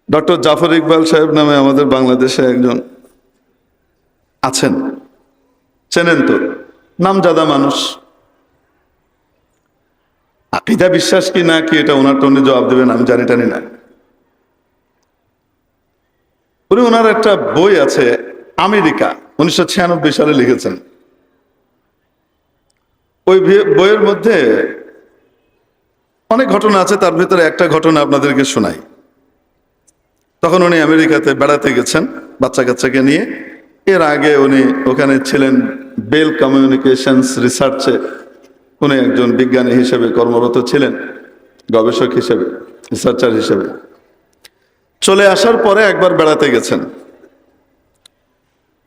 Doctor Zafar Iqbal সাহেব নামে আমাদের বাংলাদেশে একজন আছেন, চেনেন তো, নামজাদা মানুষ। আকীদা বিশ্বাস কি না কি এটা ওনার টনে জবাব দেবেন, আমি জানি টানি না। উনি ওনার একটা বই আছে আমেরিকা, 1996 সালে লিখেছেন। ওই বইয়ের মধ্যে অনেক ঘটনা আছে, তার ভিতরে একটা ঘটনা আপনাদেরকে শোনাই। তখন উনি আমেরিকাতে বেড়াতে গেছেন বাচ্চা কাচ্চাকে নিয়ে। এর আগে উনি ওখানে ছিলেন বেল কমিউনিকেশনস রিসার্চে, উনি একজন বিজ্ঞানী হিসেবে কর্মরত ছিলেন, গবেষক হিসেবে, রিসার্চার হিসেবে। চলে আসার পরে একবার বেড়াতে গেছেন।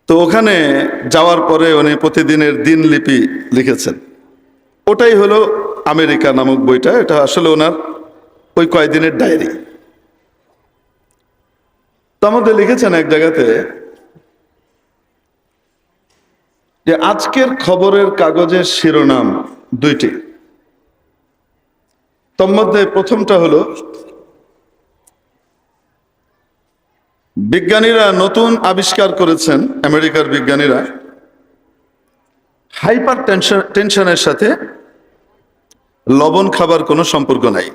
তো ওখানে যাওয়ার পরে উনি প্রতিদিনের দিনলিপি লিখেছেন। ওটাই হলো আমেরিকা নামক বইটা। এটা আসলে ওনার ওই কয়েকদিনের ডায়েরি। তার মধ্যে লিখেছেন এক জায়গাতে যে আজকের খবরের কাগজের শিরোনাম দুইটি। তার মধ্যে প্রথমটা হলো বিজ্ঞানীরা নতুন আবিষ্কার করেছেন, আমেরিকার বিজ্ঞানীরা, হাইপার টেনশনের সাথে লবণ খাবার কোনো সম্পর্ক নাই।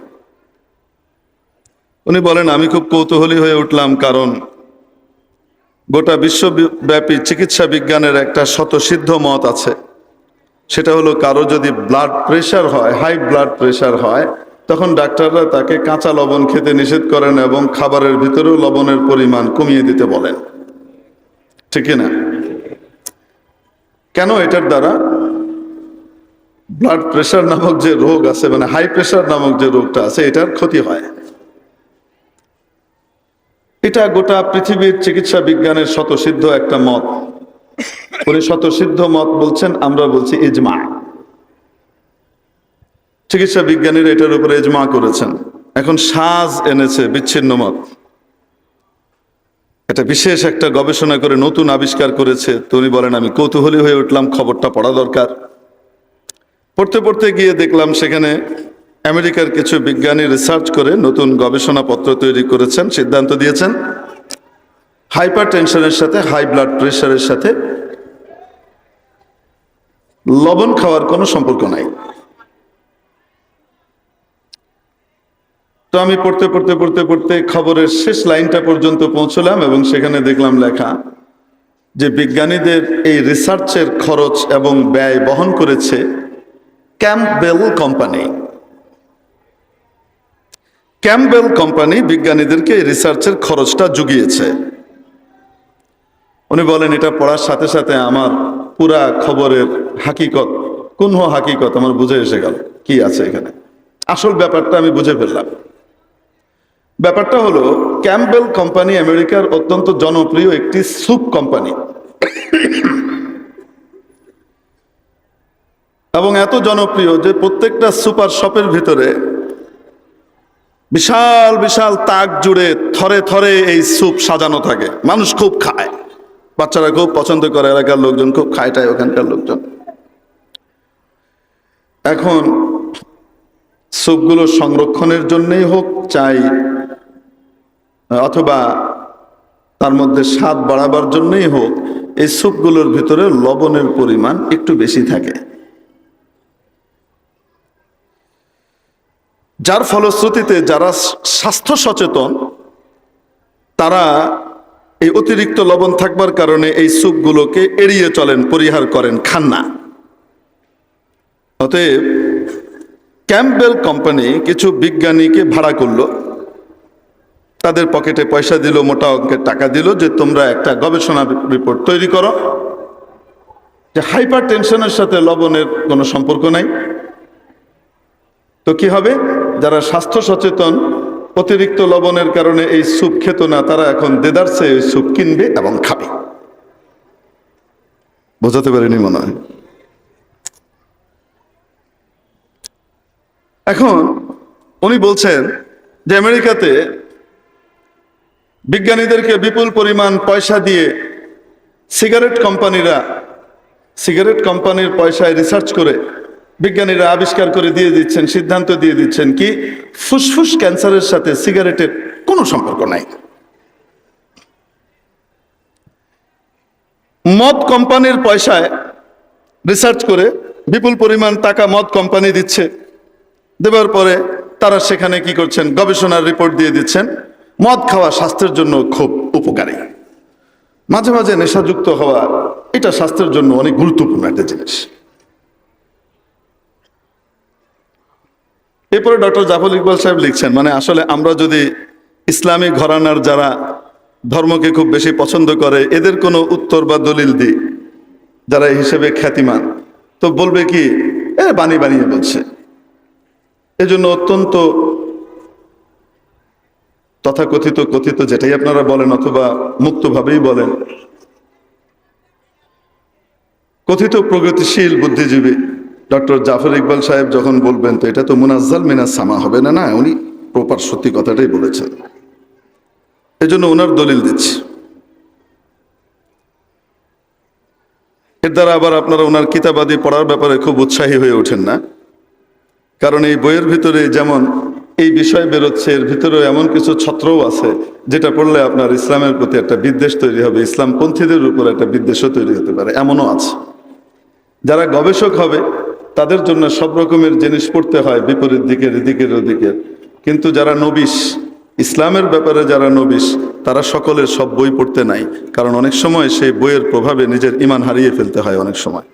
উনি বলেন আমি খুব কৌতূহলী হয়ে উঠলাম, কারণ গোটা বিশ্বব্যাপী চিকিৎসা বিজ্ঞানের একটা স্বতঃসিদ্ধ মত আছে। সেটা হলো কারো যদি ব্লাড প্রেশার হয়, হাই ব্লাড প্রেশার হয়, তখন ডাক্তাররা তাকে কাঁচা লবণ খেতে নিষেধ করেন এবং খাবারের ভিতরেও লবণের পরিমাণ কমিয়ে দিতে বলেন, ঠিক না? কেন? এটার দ্বারা ব্লাড প্রেশার নামক যে রোগ আছে, মানে হাই প্রেশার নামক যে রোগটা আছে, এটার ক্ষতি হয়। এটা গোটা পৃথিবীর চিকিৎসা বিজ্ঞানের স্বতঃসিদ্ধ একটা মত। উনি স্বতঃসিদ্ধ মত বলছেন, আমরা বলছি ইজমা। চিকিৎসা বিজ্ঞানীরা এটার উপরে ইজমা করেছেন। এখন সাজ এনেছে বিচ্ছিন্ন মত। এটা বিশেষ একটা গবেষণা করে নতুন আবিষ্কার করেছে। তো উনি বলেন আমি কৌতূহলী হয়ে উঠলাম, খবরটা পড়া দরকার। পড়তে পড়তে গিয়ে দেখলাম সেখানে আমেরিকার কিছু বিজ্ঞানী রিসার্চ করে নতুন গবেষণাপত্র তৈরি করেছেন, সিদ্ধান্ত দিয়েছেন হাইপার টেনশনের সাথে, হাই ব্লাড প্রেশারের সাথে লবণ খাওয়ার কোনো সম্পর্ক নাই। তো আমি পড়তে পড়তে পড়তে পড়তে খবরের শেষ লাইনটা পর্যন্ত পৌঁছলাম এবং সেখানে দেখলাম লেখা যে বিজ্ঞানীদের এই রিসার্চের খরচ এবং ব্যয় বহন করেছে ক্যাম্পবেল কোম্পানি। ক্যাম্পবেল কোম্পানি বিজ্ঞানীদেরকে এই রিসার্চের খরচটা জুগিয়েছে। উনি বলেন এটা পড়ার সাথে সাথে আমার পুরা খবরের হাকিকত, কোন হাকিকত আমার বুঝে এসে গেল কি আছে এখানে। আসল ব্যাপারটা আমি বুঝে ফেললাম। ব্যাপারটা হলো ক্যাম্পবেল কোম্পানি আমেরিকার অত্যন্ত জনপ্রিয় একটি স্যুপ কোম্পানি, এবং এত জনপ্রিয় যে প্রত্যেকটা সুপার শপের ভিতরে বিশাল বিশাল তাক জুড়ে থরে থরে এই স্যুপ সাজানো থাকে। মানুষ খুব খায়, বাচ্চারা খুব পছন্দ করে, এলাকার লোকজন খুব খায়, টায় ওখানকার লোকজন। এখন স্যুপগুলো সংরক্ষণের জন্যই হোক চাই, অথবা তার মধ্যে স্বাদ বাড়াবার জন্যই হোক, এই স্যুপগুলোর ভিতরে লবণের পরিমাণ একটু বেশি থাকে, যার ফলশ্রুতিতে যারা স্বাস্থ্য সচেতন তারা এই অতিরিক্ত লবণ থাকবার কারণে এই স্যুপগুলোকে এড়িয়ে চলেন, পরিহার করেন, খান না। অতএব ক্যাম্পবেল কোম্পানি কিছু বিজ্ঞানীকে ভাড়া করলো, তাদের পকেটে পয়সা দিল, মোটা অঙ্কের টাকা দিল, যে তোমরা একটা গবেষণা রিপোর্ট তৈরি করো যে হাইপার টেনশনের সাথে লবণের কোনো সম্পর্ক নাই। তো কি হবে? যারা স্বাস্থ্য সচেতন, অতিরিক্ত লবণের কারণে এই স্যুপ খেত না, তারা এখন দেদারসে ওই স্যুপ কিনবে এবং খাবে। বোঝাতে পারিনি মনে হয়। এখন উনি বলছেন যে আমেরিকাতে বিজ্ঞানীদেরকে বিপুল পরিমাণ পয়সা দিয়ে সিগারেট কোম্পানির পয়সায় রিসার্চ করে বিজ্ঞানীরা আবিষ্কার করে দিয়ে দিচ্ছেন, সিদ্ধান্ত দিয়ে দিচ্ছেন কি ফুসফুস ক্যান্সারের সাথে সিগারেটের কোনো সম্পর্ক নাই। মদ কোম্পানির পয়সায় রিসার্চ করে বিপুল পরিমাণ টাকা মদ কোম্পানি দিচ্ছে, দেওয়ার পরে তারা সেখানে কি করছেন, গবেষণার রিপোর্ট দিয়ে দিচ্ছেন মদ খাওয়া স্বাস্থ্যের জন্য খুব উপকারী, মাঝে মাঝে নেশাযুক্ত হওয়া এটা স্বাস্থ্যের জন্য অনেক গুরুত্বপূর্ণ একটা জিনিস। এরপরে ডক্টর জাফর ইকবাল সাহেব লিখছেন, মানে আসলে আমরা যদি ইসলামী ঘরানার যারা ধর্মকে খুব বেশি পছন্দ করে এদের কোনো উত্তর বা দলিল দিই, যারা এই হিসেবে খ্যাতিমান, তো বলবে কি বানিয়ে বলছে। এজন্য অত্যন্ত কথিত যেটাই আপনারা বলেন অথবা মুক্তভাবেই বলেন, কথিত প্রগতিশীল বুদ্ধিজীবী ডক্টর জাফর ইকবাল সাহেব যখন বলবেন, তো এটা তো মুনাজ্জাল মিনাস সামা হবে না, না উনি প্রপার সত্যি কথাটাই বলেছেন, এজন্য ওনার দলিল দিচ্ছি। এর দ্বারা আবার আপনারা ওনার কিতাবাদি পড়ার ব্যাপারে খুব উৎসাহী হয়ে ওঠেন না, কারণ এই বইয়ের ভিতরে যেমন এই বিষয় বেরোচ্ছে, এর ভিতরেও এমন কিছু ছত্রও আছে যেটা পড়লে আপনার ইসলামের প্রতি একটা বিদ্বেষ তৈরি হবে, ইসলামপন্থীদের উপর একটা বিদ্বেষও তৈরি হতে পারে, এমনও আছে। যারা গবেষক হবে তাদের জন্য সব রকমের জিনিস পড়তে হয়, বিপরীত দিকের, এদিকের ওদিকের, কিন্তু যারা নবিশ, ইসলামের ব্যাপারে যারা নবিশ, তারা সকলের সব বই পড়তে নাই, কারণ অনেক সময় সেই বইয়ের প্রভাবে নিজের ঈমান হারিয়ে ফেলতে হয় অনেক সময়।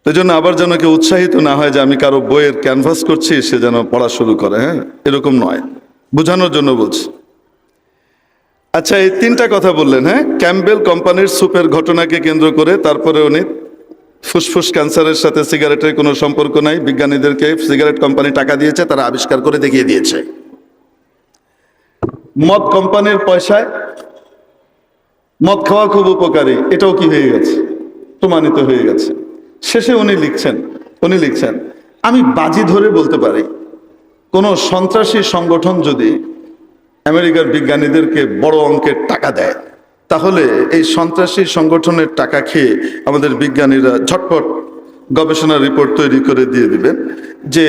এই জন্য আবার যেন কেউ উৎসাহিত না হয় যে আমি কারো বইয়ের ক্যানভাস করছি সে যেন পড়া শুরু করে, হ্যাঁ এরকম নয়, বোঝানোর জন্য বলছি। আচ্ছা, এই তিনটা কথা বললেন, হ্যাঁ, ক্যাম্পবেল কোম্পানির স্যুপের ঘটনাকে কেন্দ্র করে, তারপরে উনি ফুসফুস ক্যান্সারের সাথে সিগারেটের কোনো সম্পর্ক নাই, বিজ্ঞানীদেরকে সিগারেট কোম্পানি টাকা দিয়েছে, তারা আবিষ্কার করে দেখিয়ে দিয়েছে। মদ কোম্পানির পয়সায় মদ খাওয়া খুব উপকারী, এটাও কি হয়ে গেছে, প্রমাণিত হয়ে গেছে। শেষে উনি লিখছেন আমি বাজি ধরে বলতে পারি, কোনো সন্ত্রাসী সংগঠন যদি আমেরিকার বিজ্ঞানীদেরকে বড় অঙ্কের টাকা দেয়, তাহলে এই সন্ত্রাসী সংগঠনের টাকা খেয়ে আমাদের বিজ্ঞানীরা ঝটপট গবেষণা রিপোর্ট তৈরি করে দিয়ে দিবেন যে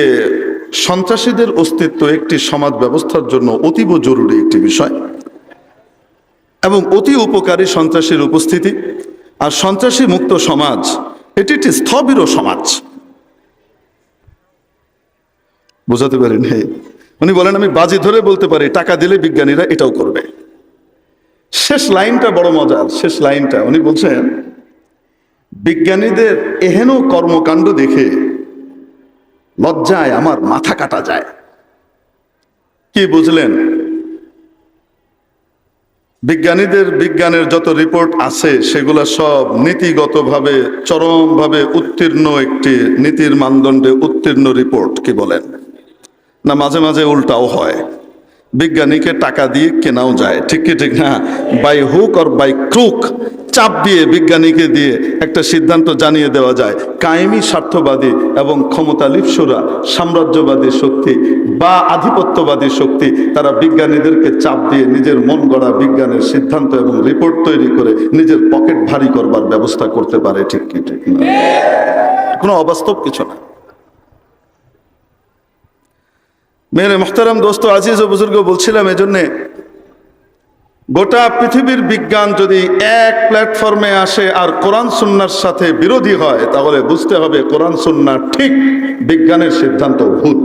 সন্ত্রাসীদের অস্তিত্ব একটি সমাজ ব্যবস্থার জন্য অতীব জরুরি একটি বিষয় এবং অতি উপকারী সন্ত্রাসীর উপস্থিতি। আর সন্ত্রাসী মুক্ত সমাজ এটি একটি স্থবির সমাজ। বোঝাতে পারেন? উনি বলেন আমি বাজি ধরে বলতে পারি টাকা দিলে বিজ্ঞানীরা এটাও করবে। শেষ লাইনটা বড় মজার, শেষ লাইনটা উনি বলছেন বিজ্ঞানীদের এহেন কর্মকাণ্ড দেখে লজ্জায় আমার মাথা কাটা যায়। কি বুঝলেন? বিজ্ঞানের যত রিপোর্ট আছে সেগুলা সব নীতিগতভাবে চরমভাবে উত্তীর্ণ, একটি নীতির মানদণ্ডে উত্তীর্ণ রিপোর্ট, কি বলেন না? মাঝে মাঝে উল্টাও হয়, বিজ্ঞানীকে টাকা দিয়ে কেনাও যায়, ঠিক কি ঠিক না? By hook or by crook চাপ দিয়ে বিজ্ঞানীকে দিয়ে একটা সিদ্ধান্ত জানিয়ে দেওয়া যায়। কায়েমি স্বার্থবাদী এবং ক্ষমতালিপ্সুরা, সাম্রাজ্যবাদী শক্তি বা আধিপত্যবাদী শক্তি, তারা বিজ্ঞানীদেরকে চাপ দিয়ে নিজের মন গড়া বিজ্ঞানের সিদ্ধান্ত এবং রিপোর্ট তৈরি করে নিজের পকেট ভারী করবার ব্যবস্থা করতে পারে, ঠিক কি ঠিক না? কোনো অবাস্তব কিছু না। মেরে মুহতারাম দোস্ত, আজিজ ও বুজুর্গ, বলছিলাম এজন্যে গোটা পৃথিবীর বিজ্ঞান যদি এক প্ল্যাটফর্মে আসে আর কোরআন সুন্নাহর সাথে বিরোধী হয়, তাহলে বুঝতে হবে কোরআন সুন্নাহ ঠিক, বিজ্ঞানের সিদ্ধান্ত ভুল।